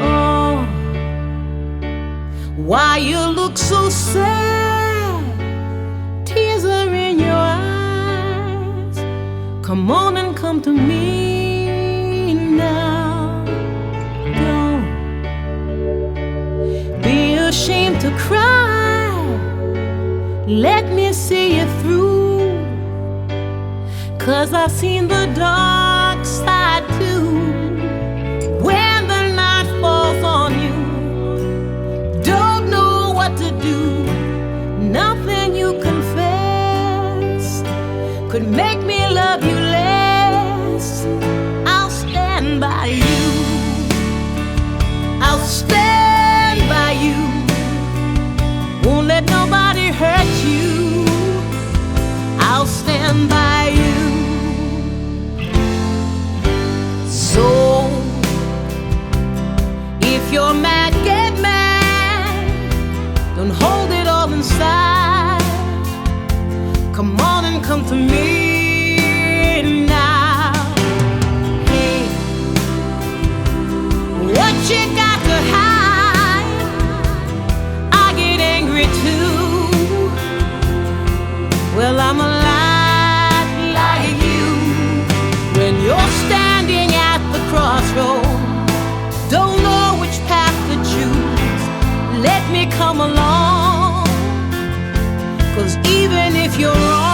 Oh, why you look so sad? Tears are in your eyes. Come on and come to me now. Don't be ashamed to cry. Let me see you through, 'cause I've seen the dark side too. When the night falls on you, don't know what to do. Nothing you confess could make me love you less. I'll stand by you. I'll stand by you. Won't let nobody hurt you. I'll stand by you. So if you're mad, get mad. Don't hold it all inside. Come on and come to me now. Hey, what you got to hide? I get angry too. Well, I'm a lot like you. When you're standing at the crossroad, don't know which path to choose, let me come along. 'Cause even if you're wrong,